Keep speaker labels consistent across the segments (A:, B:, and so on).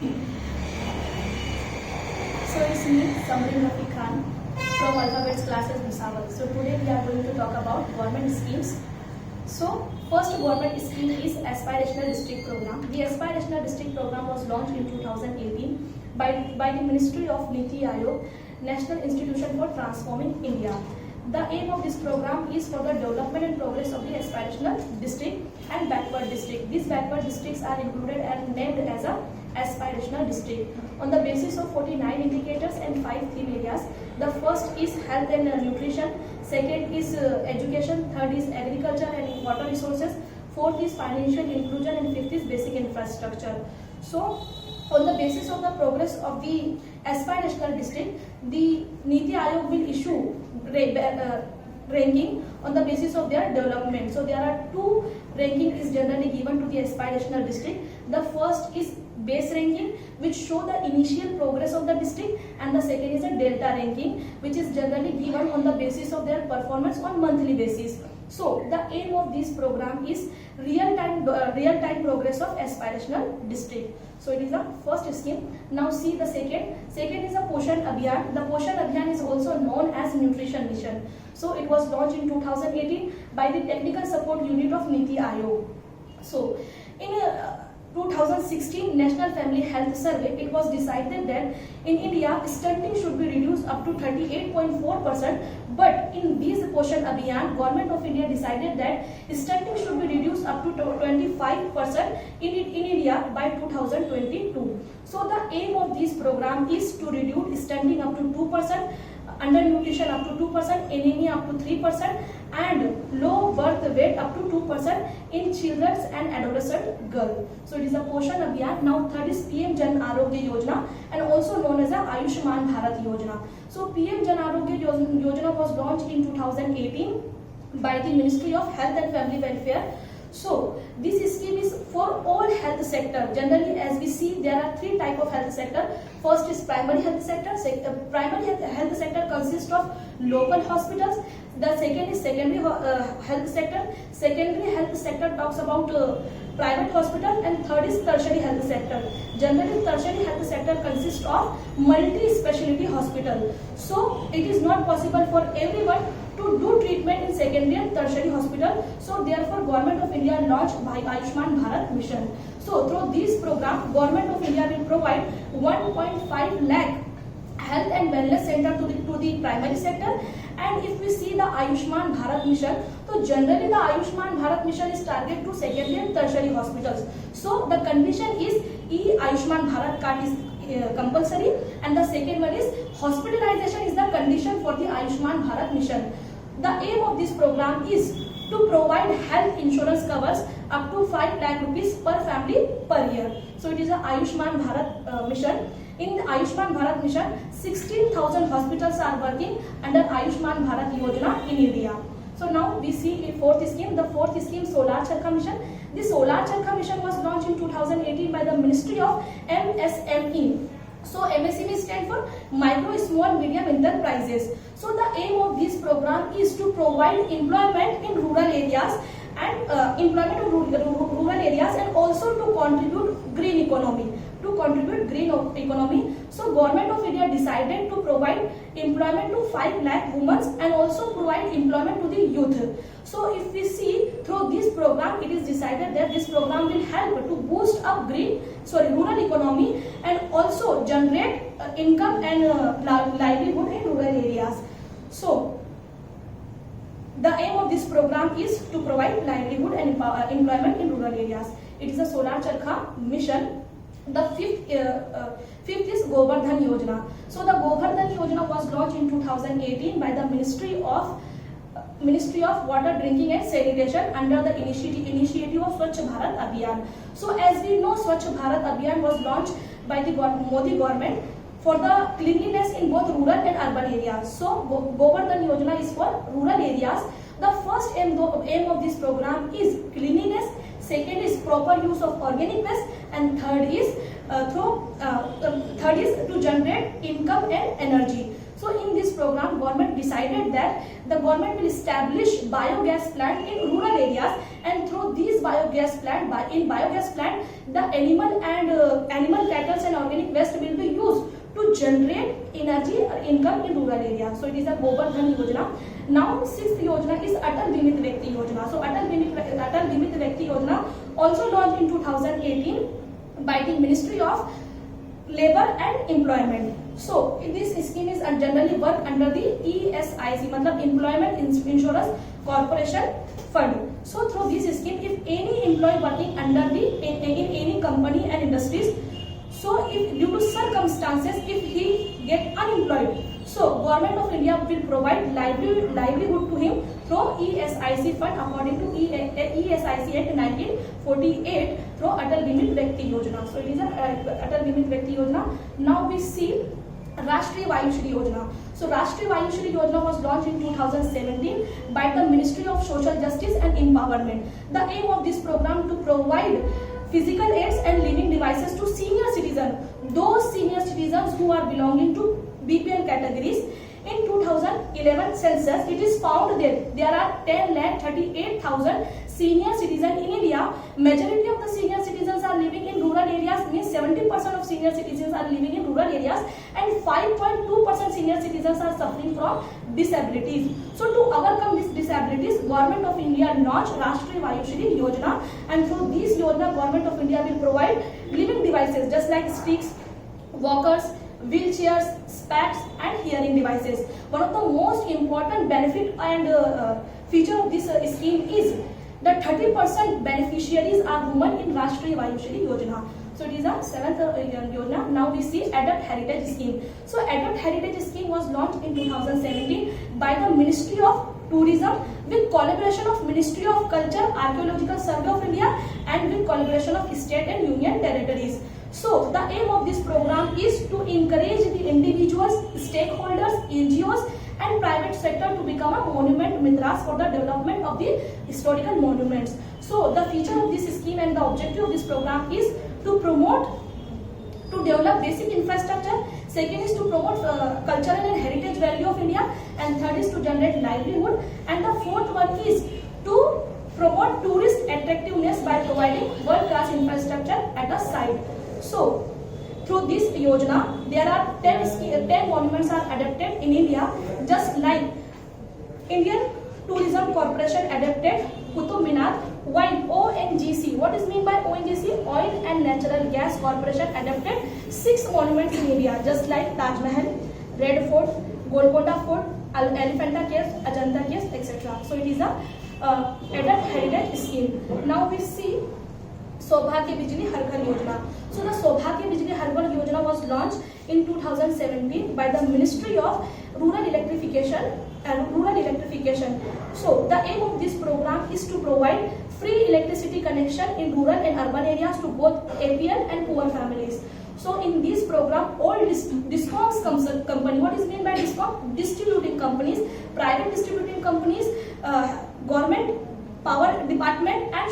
A: So it's me, Samrin Rafi Khan from Alphabets Classes Bhusawal. So today we are going to talk about government schemes. So first government scheme is Aspirational District Program. The Aspirational District Program was launched in 2018 by the Ministry of Niti Aayog, National Institution for Transforming India. The aim of this program is for the development and progress of the aspirational district and backward district. These backward districts are included and named as a aspirational district on the basis of 49 indicators and 5 theme areas. The first is health and nutrition, second is education, third is agriculture and water resources, fourth is financial inclusion, and fifth is basic infrastructure. So on the basis of the progress of the aspirational district, the Niti Aayog will issue ranking on the basis of their development. So there are two ranking is generally given to the aspirational district. The first is base ranking, which show the initial progress of the district, and the second is a delta ranking, which is generally given on the basis of their performance on monthly basis. So the aim of this program is real time progress of aspirational district. So it is the first scheme. Now see the second. Second is a Poshan Abhiyan. The Poshan Abhiyan is also known as Nutrition Mission. So it was launched in 2018 by the Technical Support Unit of Niti Aayog. So in 2016 National Family Health Survey, it was decided that in India stunting should be reduced up to 38.4%, but in this Poshan Abhiyan, Government of India decided that stunting should be reduced up to 25% in India by 2022. So the aim of this program is to reduce stunting up to 2%, undernutrition up to 2%, anemia up to 3%, and low birth weight up to 2% in children and adolescent girls. So it is a Poshan Abhiyan. Now third is PM Jan Arogya Yojana, and also known as a Ayushman Bharat Yojana. So PM Jan Arogya Yojana was launched in 2018 by the Ministry of Health and Family Welfare. So this scheme is for all health sector. Generally, as we see, there are three type of health sector. First is primary health sector. Primary health sector consists of local hospitals. The second is secondary health sector. Secondary health sector talks about private hospital, and third is tertiary health sector. Generally, tertiary health sector consists of multi-speciality hospital. So it is not possible for everyone to do treatment in secondary and tertiary hospital. So therefore, Government of India launched by Ayushman Bharat Mission. So through this program, Government of India will provide 1.5 lakh health and wellness center to the primary sector. And if we see the Ayushman Bharat Mission, so generally the Ayushman Bharat Mission is targeted to secondary and tertiary hospitals. So the condition is Ayushman Bharat card is compulsory, and the second one is hospitalization is the condition for the Ayushman Bharat Mission. The aim of this program is to provide health insurance covers up to 5 lakh rupees per family per year. So it is a Ayushman Bharat mission. In Ayushman Bharat mission, 16,000 hospitals are working under Ayushman Bharat Yojana in India. So now we see a fourth scheme. The fourth scheme, Solar Charkha Mission. The Solar Charkha Mission was launched in 2018 by the Ministry of MSME. So MSME stands for Micro, Small, Medium Enterprises. So the aim of this program is to provide employment in rural areas and also to contribute green economy. So Government of India decided to provide employment to 5 lakh women and also provide employment to the youth. So if we see through this program, it is decided that this program will help to boost up rural economy and also generate income and livelihood in rural areas. So the aim of this program is to provide livelihood and employment in rural areas. It is a Solar Charkha Mission. The fifth is Govardhan Yojana. So the Govardhan Yojana was launched in 2018 by the Ministry of Water, Drinking and Sanitation under the initiative of Swachh Bharat Abhiyan. So as we know, Swachh Bharat Abhiyan was launched by the Modi government for the cleanliness in both rural and urban areas. So Govardhan Yojana is for rural areas. The first aim of this program is cleanliness, second is proper use of organic waste, and third is to generate income and energy. So in this program, government decided that the government will establish biogas plant in rural areas and through these biogas plant, in biogas plant, the animal cattle and organic waste will be used to generate energy or income in rural areas. So it is a Gobar Dhan Yojana. Now sixth Yojana is Atal Bimit Vyakti Yojana. So Atal Bimit Vyakti Yojana also launched in 2018 by the Ministry of Labor and Employment. So this scheme is generally work under the ESIC, मतलब Employment Insurance Corporation Fund. So through this scheme, if any employee working under in any company and industries, so if due to circumstances if he get unemployed, so Government of India will provide livelihood to him through ESIC fund according to ESIC Act 1948 through Atal Bimit Vyakti Yojana. So it is a Atal Bimit Vyakti Yojana. Now we see Rashtriya Vayushri Yojana. So Rashtriya Vayushri Yojana was launched in 2017 by the Ministry of Social Justice and Empowerment. The aim of this program to provide physical aids and living devices to senior citizens, those senior citizens who are belonging to BPL categories. In 2011 census, it is found that there are 10,38,000 senior citizens in India. Majority of the senior citizens are living in rural areas, means 70% of senior citizens are living in rural areas, and 5.2% senior citizens are suffering from disabilities. So to overcome these disabilities, Government of India launched Rashtriya Vayushri Yojana, and through this Yojana, Government of India will provide living devices just like sticks, walkers, wheelchairs, specs and hearing devices. One of the most important benefit and feature of this scheme is that 30% beneficiaries are women in Rashtriya Vayushri Yojana. So it is a seventh Yojana. Now we see Adopt Heritage Scheme. So Adopt Heritage Scheme was launched in 2017 by the Ministry of Tourism with collaboration of Ministry of Culture, Archaeological Survey of India and with collaboration of state and union territories. So the aim of this program is to encourage the individuals, stakeholders, NGOs and private sector to become a monument mitras for the development of the historical monuments. So the feature of this scheme and the objective of this program is to develop basic infrastructure. Second is to promote cultural and heritage value of India, and third is to generate livelihood, and the fourth one is to promote tourist attractiveness by providing world-class infrastructure at a site. So through this Yojana, there are 10 monuments are adapted in India, just like Indian Tourism Corporation adapted Qutub Minar, while ONGC, what is mean by ONGC? Oil and Natural Gas Corporation adapted 6 monuments in India, just like Taj Mahal, Red Fort, Golconda Fort, Elephanta Caves, Ajanta Caves, etc. So it is a Adopt Heritage Scheme. Now we see Saubhagya Bijli Har Ghar Yojana. So the Saubhagya Bijli Har Ghar Yojana was launched in 2017 by the Ministry of Rural Electrification. So the aim of this program is to provide free electricity connection in rural and urban areas to both APL and poor families. So in this program, all DISCOMs company, what is mean by DISCOM? Distributing companies, private distributing companies, government, power department and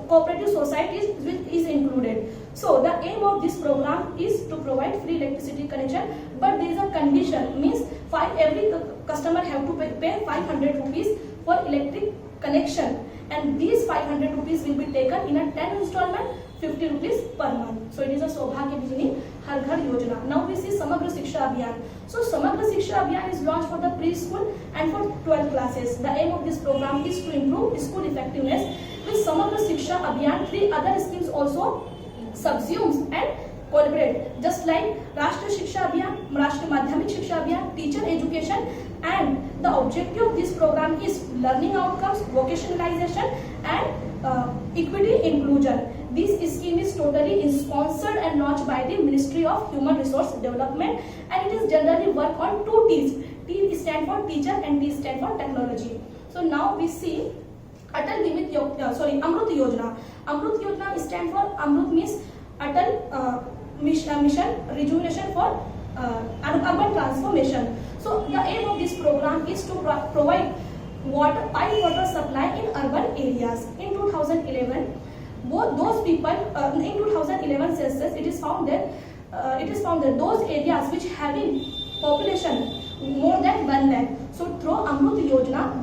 A: cooperative societies is included. So the aim of this program is to provide free electricity connection, but there is a condition, means every customer have to pay 500 rupees for electric connection, and these 500 rupees will be taken in a 10 installment, 50 rupees per month. So it is a Saubhagya Bijli Har Ghar Yojana. Now we see Samagra Shiksha Abhiyan. So Samagra Shiksha Abhiyan is launched for the preschool and for 12th classes. The aim of this program is to improve school effectiveness. With Samagra Shiksha Abhiyan, 3 other schemes also subsumes and collaborate, just like Rashtriya Shiksha Abhiyan, Rashtriya Madhyamik Shiksha Abhiyan, teacher education, and the objective of this program is learning outcomes, vocationalization and equity inclusion. This scheme is totally sponsored and launched by the Ministry of Human Resource Development, and it is generally work on 2 T's. T stand for teacher and T stand for technology. So now we see Atal Bimit Amrut Yojana. Amrut Yojana stand for Amrut means Atal Mission Rejuvenation for Urban Transformation. So the aim of this program is to provide pipe water supply in urban areas. In 2011, both those people in 2011 census, it is found that those areas which having population more than 1 lakh. So through Amrut Yojana,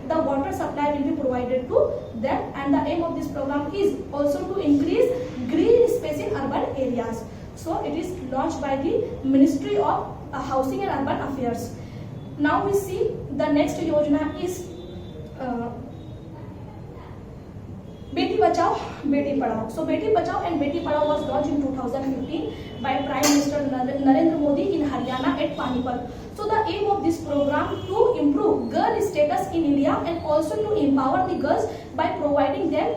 A: the water supply will be provided to them, and the aim of this program is also to increase green space in urban areas. So it is launched by the Ministry of Housing and Urban Affairs. Now we see the next yojana is Beti Bachao, Beti Padhao. So Beti Bachao and Beti Padhao was launched in 2015 by Prime Minister Narendra Modi in Haryana at Panipat. So the aim of this program to improve girl status in India and also to empower the girls by providing them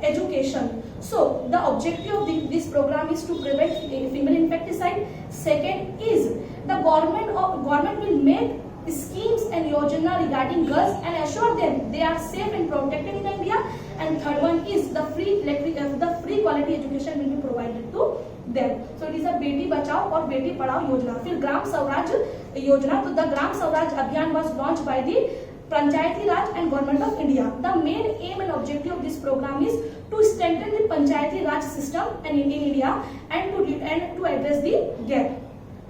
A: education. So the objective of this program is to prevent female infanticide. Second is the government will make schemes and yojana regarding girls and assure them they are safe and protected in India. And third one is the free quality education will be provided to them. So it is a Beti Bachao or Beti Padhao yojana. फिर ग्राम स्वराज योजना, तो the Gram Swaraj Abhiyan was launched by the Panchayati Raj and Government of India. The main aim and objective of this program is to strengthen the Panchayati Raj system and in India and to address the gap.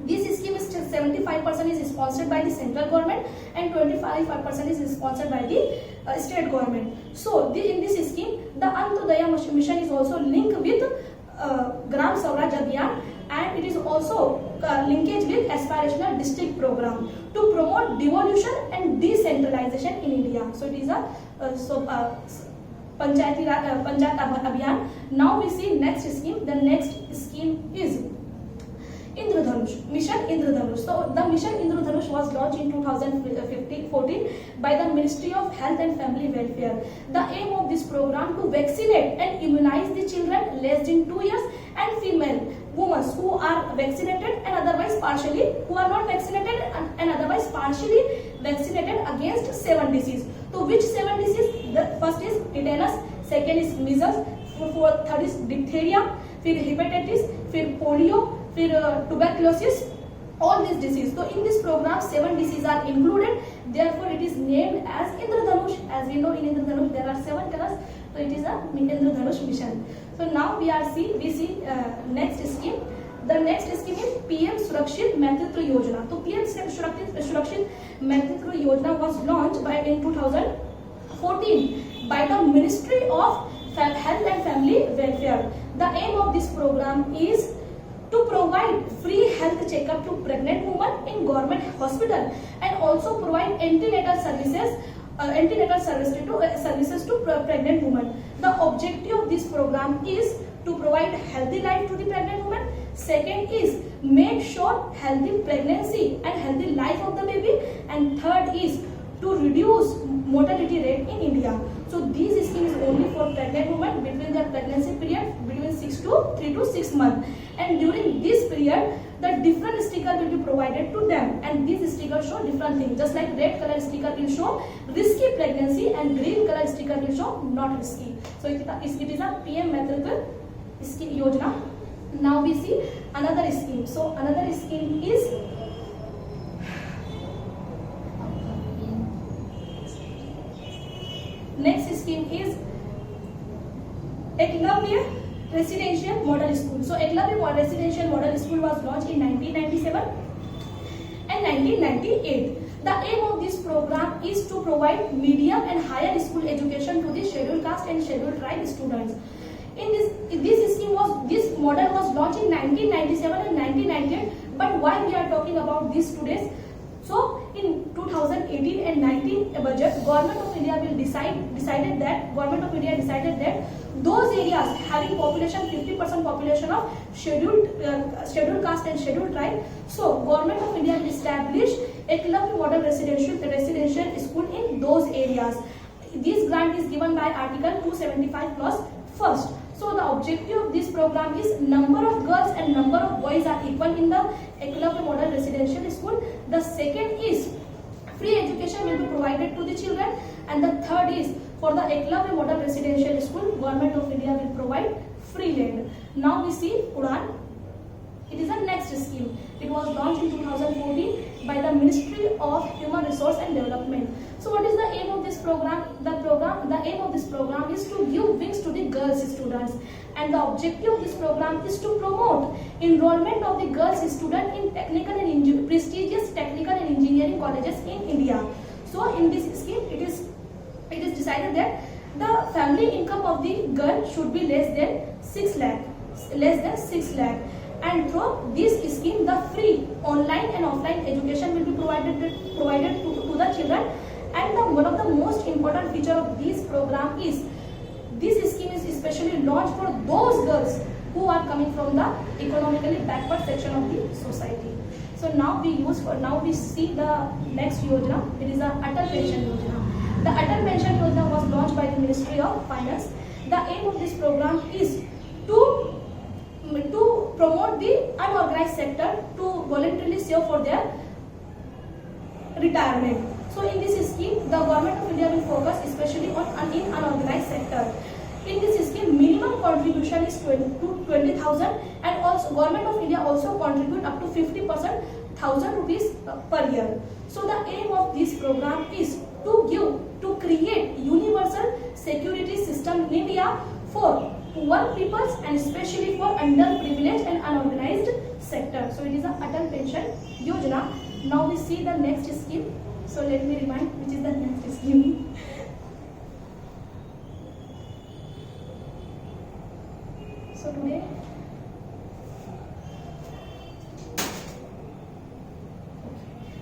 A: This scheme is 75% is sponsored by the central government and 25% is sponsored by the state government. So in this scheme, the Antyodaya mission is also linked with Gram Swaraj Abhiyan, and it is also linkage with aspirational district program to promote devolution and decentralization in India. So it is a Panchayat Abhiyan. Now we see next scheme. The next scheme is Indradhanush, Mission Indradhanush. So the Mission Indradhanush was launched in 2014 by the Ministry of Health and Family Welfare. The aim of this program to vaccinate and immunize the children less than 2 years and female women who are vaccinated and otherwise partially, who are not vaccinated and otherwise partially vaccinated against 7 diseases. So which 7 diseases? The first is tetanus, second is measles, third is diphtheria, फिर hepatitis, फिर polio, फिर tuberculosis, all these diseases. So in this program 7 diseases are included, therefore it is named as Indradhanush. As we know, in Indradhanush there are 7 colors, so it is a Indradhanush mission. So now we see next scheme. The next scheme is PM Surakshit Matritva Yojana. So PM Surakshit Matritva Yojana was launched in 2014 by the Ministry of Health and Family Welfare. The aim of this program is to provide free health checkup to pregnant women in government hospital and also provide antenatal services to pregnant women. The objective of this program is to provide healthy life to the pregnant woman. Second is make sure healthy pregnancy and healthy life of the baby. And third is to reduce mortality rate in India. So these schemes only for pregnant women between their pregnancy period between 3 to 6 months. And during this period, the different sticker will be provided to them, and these stickers show different things. Just like red color sticker will show risky pregnancy and green color sticker will show not risky. So it is a PM Matritva Yojana. Now we see another scheme. So another scheme is next scheme is Eklavya Residential Model School. So Eklavya Residential Model School was launched in 1997 and 1998. The aim of this program is to provide medium and higher school education to the scheduled caste and scheduled tribe students. In this model was launched in 1997 and 1998. But why we are talking about this today? So in 2018 and 19 budget, Government of India decided that those areas having population 50% population of scheduled caste and scheduled tribe. So Government of India will establish Eklavya Model Residential School in those areas. This grant is given by Article 275 Clause first. So the objective of this program is number of girls and number of boys are equal in the Eklavya Model Residential School. The second is free education will be provided to the children, and the third is for the Eklavya Model Residential School, Government of India will provide free land. Now we see Udan. It is a next scheme. It was launched in 2014 by the Ministry of Human Resource and Development. So what is the aim of this program? The aim of this program is to give wings to the girls students, and the objective of this program is to promote enrollment of the girls students in prestigious technical and engineering colleges in India. So in this scheme, it is decided that the family income of the girl should be less than 6 lakh, and through this scheme the free online and offline education will be provided to the children. And one of the most important feature of this program is this scheme is especially launched for those girls who are coming from the economically backward section of the society. So now we see the next Yojana. It is the Atal Pension Yojana. The Atal Pension Yojana was launched by the Ministry of Finance. The aim of this program is to promote the unorganized sector to voluntarily save for their retirement. So in this scheme, the government of India will focus especially on unorganized sector. In this scheme, minimum contribution is 20,000, and also government of India also contribute up to 50%, 1,000 rupees per year. So the aim of this program is to create universal security system in India for poor peoples and especially for underprivileged and unorganized sector. So it is a Atal Pension Yojana. Now we see the next scheme. So let me remind which is the next scheme. So today,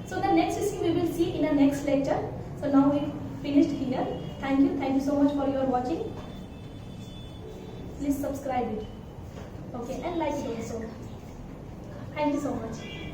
A: so the next scheme we will see in the next lecture. So now we finished here. Thank you so much for your watching. Please subscribe it, okay, and like it also. Thank you so much.